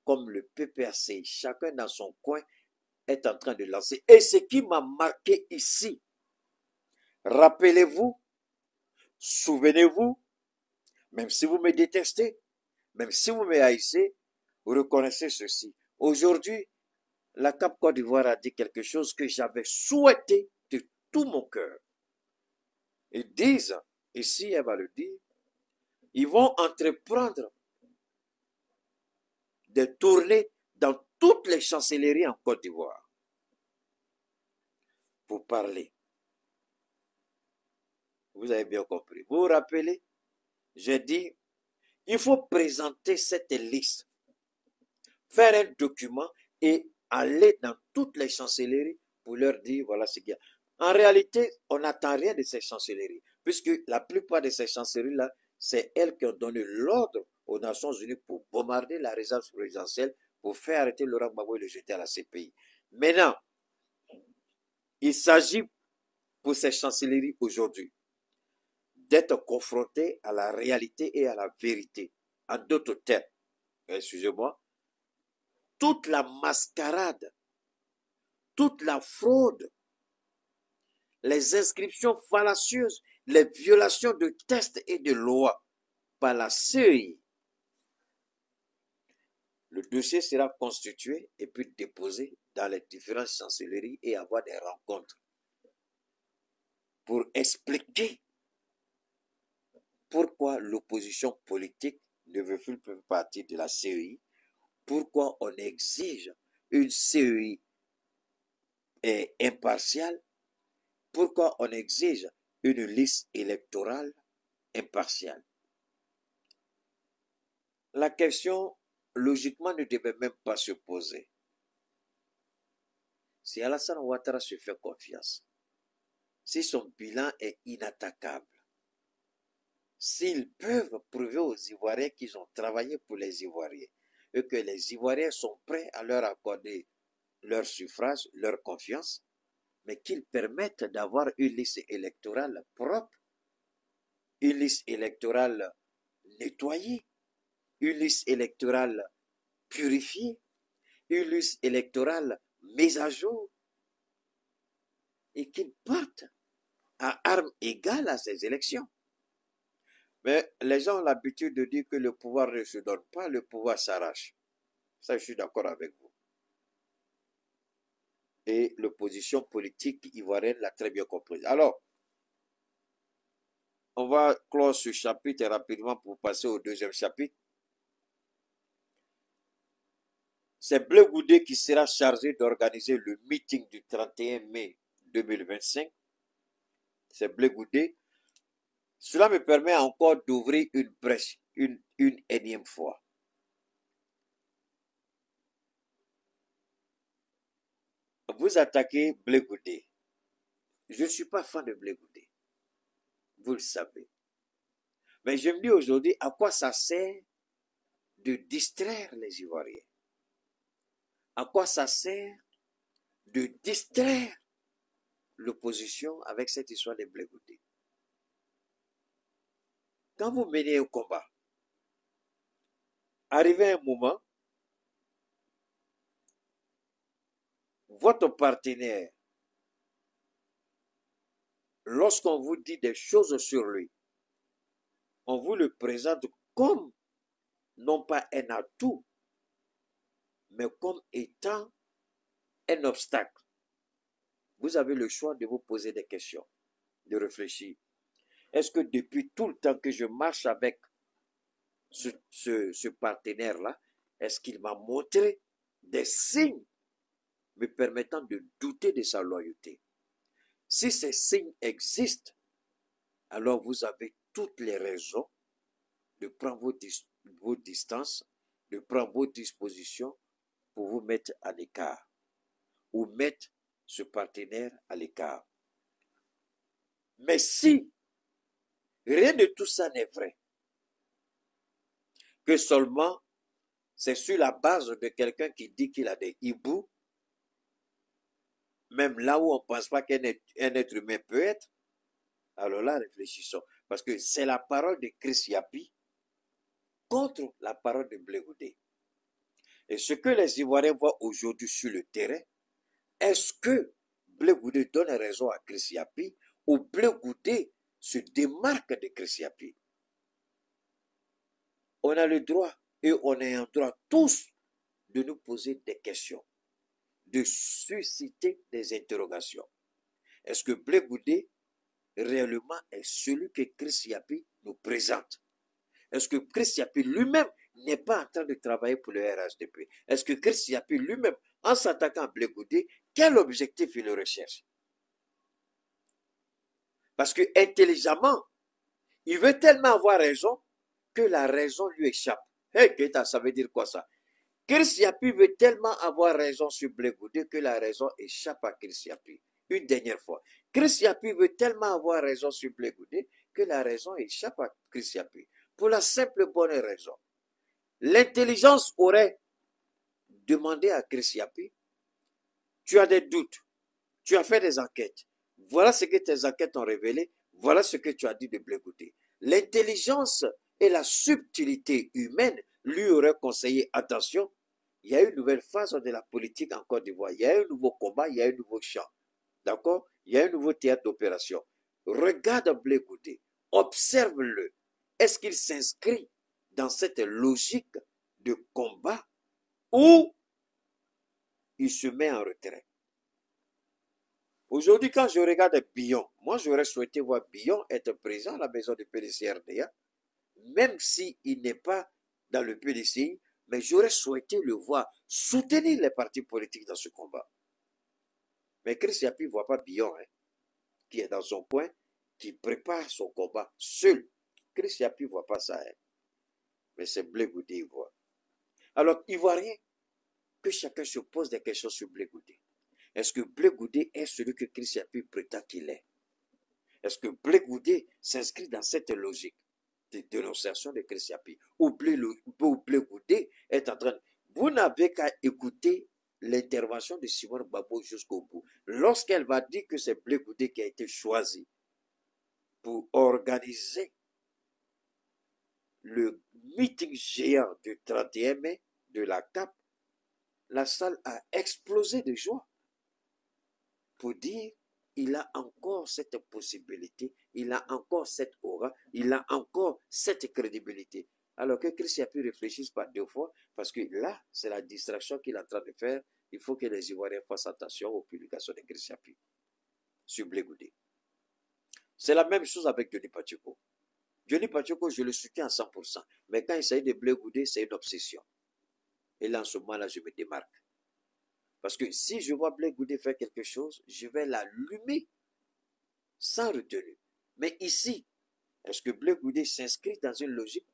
comme le PPAC, chacun dans son coin, est en train de lancer. Et ce qui m'a marqué ici, rappelez-vous, souvenez-vous, même si vous me détestez, même si vous me haïssez, vous reconnaissez ceci. Aujourd'hui, la CAP Côte d'Ivoire a dit quelque chose que j'avais souhaité de tout mon cœur. Ils disent, ici elle va le dire, ils vont entreprendre des tournées dans toutes les chancelleries en Côte d'Ivoire pour parler. Vous avez bien compris. Vous vous rappelez, j'ai dit, il faut présenter cette liste, faire un document et aller dans toutes les chancelleries pour leur dire, voilà ce qu'il y a. En réalité, on n'attend rien de ces chancelleries, puisque la plupart de ces chancelleries-là, c'est elles qui ont donné l'ordre aux Nations Unies pour bombarder la résidence présidentielle, pour faire arrêter Laurent Gbagbo et le jeter à la CPI. Maintenant, il s'agit pour ces chancelleries aujourd'hui d'être confrontés à la réalité et à la vérité. En d'autres termes, excusez-moi, toute la mascarade, toute la fraude, les inscriptions fallacieuses, les violations de textes et de lois par la CEI. Le dossier sera constitué et puis déposé dans les différentes chancelleries et avoir des rencontres pour expliquer pourquoi l'opposition politique ne veut plus faire partie de la CEI, pourquoi on exige une CEI impartiale, pourquoi on exige une liste électorale impartiale. La question, logiquement, ne devait même pas se poser. Si Alassane Ouattara se fait confiance, si son bilan est inattaquable, s'ils peuvent prouver aux Ivoiriens qu'ils ont travaillé pour les Ivoiriens et que les Ivoiriens sont prêts à leur accorder leur suffrage, leur confiance, mais qu'ils permettent d'avoir une liste électorale propre, une liste électorale nettoyée, une liste électorale purifiée, une liste électorale mise à jour, et qu'ils partent à armes égales à ces élections. Mais les gens ont l'habitude de dire que le pouvoir ne se donne pas, le pouvoir s'arrache. Ça, je suis d'accord avec vous. Et l'opposition politique ivoirienne l'a très bien compris. Alors, on va clore ce chapitre rapidement pour passer au deuxième chapitre. C'est Blé Goudé qui sera chargé d'organiser le meeting du 31 mai 2025. C'est Blé Goudé. Cela me permet encore d'ouvrir une brèche, une énième fois. Vous attaquez Blé Goudé. Je ne suis pas fan de Blé Goudé. Vous le savez. Mais je me dis aujourd'hui, à quoi ça sert de distraire les Ivoiriens? À quoi ça sert de distraire l'opposition avec cette histoire de Blé Goudé? Quand vous menez un combat, arrivé un moment, votre partenaire, lorsqu'on vous dit des choses sur lui, on vous le présente comme, non pas un atout, mais comme étant un obstacle. Vous avez le choix de vous poser des questions, de réfléchir. Est-ce que depuis tout le temps que je marche avec ce partenaire-là, est-ce qu'il m'a montré des signes me permettant de douter de sa loyauté? Si ces signes existent, alors vous avez toutes les raisons de prendre vos distances, de prendre vos dispositions pour vous mettre à l'écart ou mettre ce partenaire à l'écart. Mais si rien de tout ça n'est vrai, que seulement c'est sur la base de quelqu'un qui dit qu'il a des hiboux, même là où on ne pense pas qu'un être humain peut être, alors là, réfléchissons. Parce que c'est la parole de Chris Yapi contre la parole de Blé Goudé. Et ce que les Ivoiriens voient aujourd'hui sur le terrain, est-ce que Blé Goudé donne raison à Chris Yapi ou Blé Goudé se démarque de Chris Yapi? On a le droit et on est en droit tous de nous poser des questions, de susciter des interrogations. Est-ce que Blé Goudé réellement est celui que Chris Yapi nous présente? Est-ce que Chris Yapi lui-même n'est pas en train de travailler pour le RHDP? Est-ce que Chris Yapi lui-même, en s'attaquant à Blé Goudé, quel objectif il recherche? Parce que intelligemment, il veut tellement avoir raison que la raison lui échappe. Hey, ça veut dire quoi ça? Chris Yapi veut tellement avoir raison sur Blé Goudé que la raison échappe à Chris Yapi. Une dernière fois. Chris Yapi veut tellement avoir raison sur Blé Goudé que la raison échappe à Chris Yapi. Pour la simple bonne raison. L'intelligence aurait demandé à Chris Yapi, tu as des doutes, tu as fait des enquêtes, voilà ce que tes enquêtes ont révélé, voilà ce que tu as dit de Blé Goudé. L'intelligence et la subtilité humaine lui auraient conseillé, attention, il y a une nouvelle phase de la politique en Côte d'Ivoire, il y a un nouveau combat, il y a un nouveau champ, d'accord? Il y a un nouveau théâtre d'opération. Regarde Blé Goudé, observe-le. Est-ce qu'il s'inscrit dans cette logique de combat ou il se met en retrait? Aujourd'hui, quand je regarde Billon, moi j'aurais souhaité voir Billon être présent à la maison du PDC-RDA, même s'il n'est pas dans le PDCI, mais j'aurais souhaité le voir soutenir les partis politiques dans ce combat. Mais Chris Yapi ne voit pas Billon, qui est dans son coin, qui prépare son combat seul. Chris Yapi ne voit pas ça, mais c'est Blé Goudé, il voit. Alors, il ne voit rien. Que chacun se pose des questions sur Blé Goudé. Est-ce que Blé Goudé est celui que Chris Yapi prétend qu'il est? Est-ce que Blé Goudé s'inscrit dans cette logique de dénonciation de Chris Yapi? Ou Blé Goudé est en train de... Vous n'avez qu'à écouter l'intervention de Simone Gbagbo jusqu'au bout. Lorsqu'elle va dire que c'est Blé Goudé qui a été choisi pour organiser le meeting géant du 31 mai de la CAP, la salle a explosé de joie pour dire il a encore cette possibilité, il a encore cette aura, il a encore cette crédibilité. Alors que Chris Yapi réfléchisse pas deux fois, parce que là, c'est la distraction qu'il est en train de faire. Il faut que les Ivoiriens fassent attention aux publications de Chris Yapi sur Blé Goudé. C'est la même chose avec Johnny Pacheco. Johnny Pacheco, je le soutiens à 100%. Mais quand il s'agit de Blé Goudé, c'est une obsession. Et là, en ce moment-là, je me démarque. Parce que si je vois Blé Goudé faire quelque chose, je vais l'allumer sans retenue. Mais ici, est-ce que Blé Goudé s'inscrit dans une logique?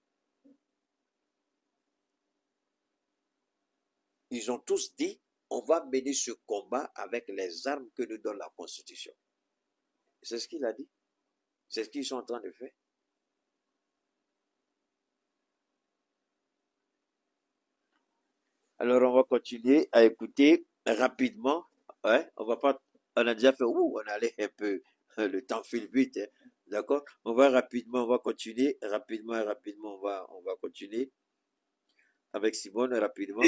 Ils ont tous dit, on va mener ce combat avec les armes que nous donne la Constitution. C'est ce qu'il a dit. C'est ce qu'ils sont en train de faire. Alors, on va continuer à écouter rapidement. Ouais, on a déjà fait, on allait un peu, le temps file vite, d'accord? On va continuer, rapidement, on va continuer avec Simone, rapidement.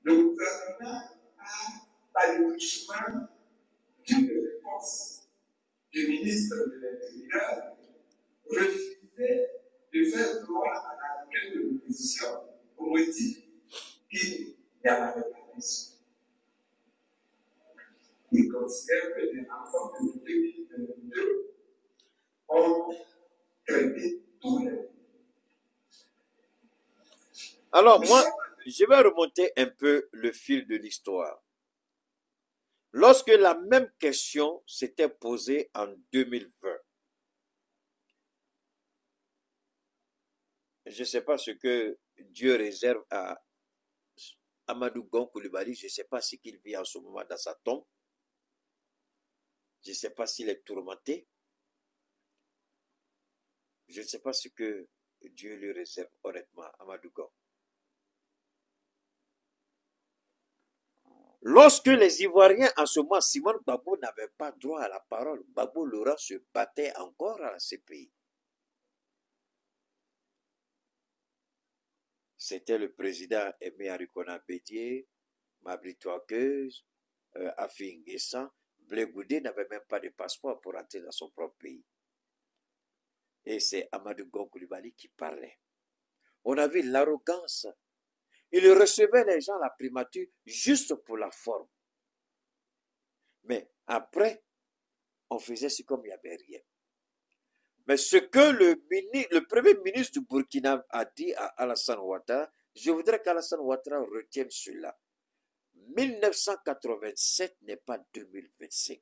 Le gouvernement a, par le chemin d'une réponse du ministre de l'Intérieur, refusé de faire droit à la requête de l'opposition au motif qu'il y a la réparation. Il considère que les enfants de 2022 ont traité tous les. Alors, moi, je vais remonter un peu le fil de l'histoire. Lorsque la même question s'était posée en 2020, je ne sais pas ce que Dieu réserve à Amadou Gon Coulibaly, je ne sais pas ce qu'il vit en ce moment dans sa tombe. Je ne sais pas s'il est tourmenté. Je ne sais pas ce que Dieu lui réserve honnêtement, Amadou Gon. Lorsque les Ivoiriens, en ce moment, Simone Gbagbo n'avait pas droit à la parole, Gbagbo Laurent se battait encore à la CPI. C'était le président Aimé Arikona Bédié, Mabrito Akeuze, Afi Nguessan. Blé Goudé n'avait même pas de passeport pour entrer dans son propre pays. Et c'est Amadou Gon Coulibaly qui parlait. On a vu l'arrogance. Il recevait les gens à la primature juste pour la forme. Mais après, on faisait ce comme il n'y avait rien. Mais ce que le premier ministre du Burkina a dit à Alassane Ouattara, je voudrais qu'Alassane Ouattara retienne cela. 1987 n'est pas 2025.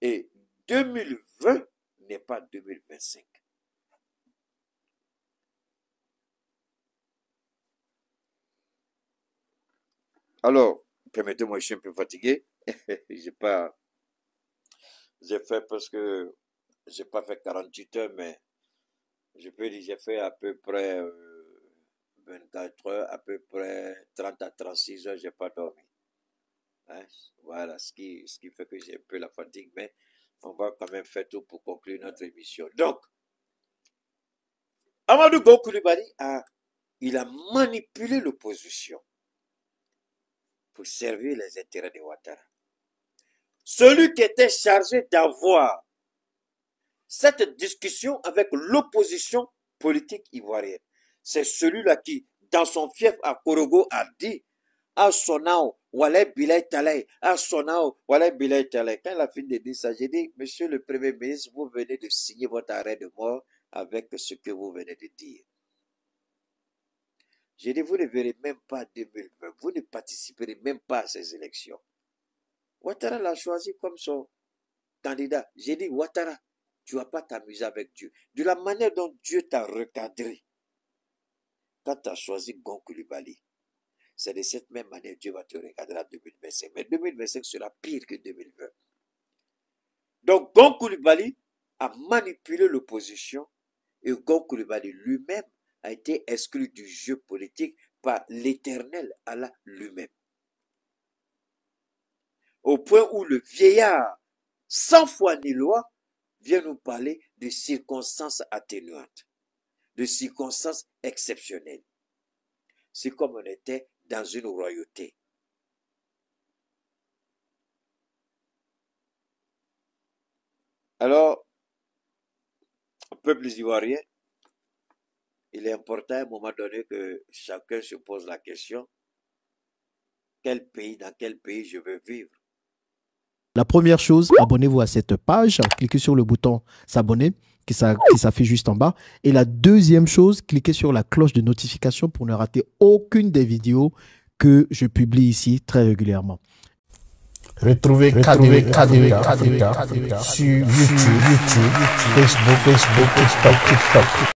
Et 2020 n'est pas 2025. Alors, permettez-moi, je suis un peu fatigué. J'ai fait parce que j'ai pas fait 48 heures, mais je peux dire j'ai fait à peu près 24 heures, à peu près 30 à 36 heures, j'ai pas dormi. Hein? Voilà, ce qui fait que j'ai un peu la fatigue, mais on va quand même faire tout pour conclure notre émission. Donc, Amadou Gon Coulibaly il a manipulé l'opposition pour servir les intérêts de Ouattara. Celui qui était chargé d'avoir cette discussion avec l'opposition politique ivoirienne, c'est celui-là qui, dans son fief à Korogo, a dit à Sonao, Walay Bilay Talay, à Sonao, Walay Bilay Talay. Quand il a fini de dire ça, j'ai dit, monsieur le Premier ministre, vous venez de signer votre arrêt de mort avec ce que vous venez de dire. J'ai dit, vous ne verrez même pas 2020, vous ne participerez même pas à ces élections. Ouattara l'a choisi comme son candidat. J'ai dit, Ouattara, tu ne vas pas t'amuser avec Dieu. De la manière dont Dieu t'a recadré, quand tu as choisi Gon Coulibaly, c'est de cette même manière que Dieu va te recadrer en 2025. Mais 2025 sera pire que 2020. Donc, Gon Coulibaly a manipulé l'opposition et Gon Coulibaly lui-même a été exclu du jeu politique par l'Éternel Allah lui-même. Au point où le vieillard, sans foi ni loi, vient nous parler de circonstances atténuantes, de circonstances exceptionnelles. C'est comme on était dans une royauté. Alors, peuple ivoirien, il est important à un moment donné que chacun se pose la question, dans quel pays je veux vivre? La première chose, abonnez-vous à cette page, cliquez sur le bouton s'abonner qui s'affiche juste en bas. Et la deuxième chose, cliquez sur la cloche de notification pour ne rater aucune des vidéos que je publie ici très régulièrement. Retrouvez KDV Africa sur YouTube, Facebook, TikTok.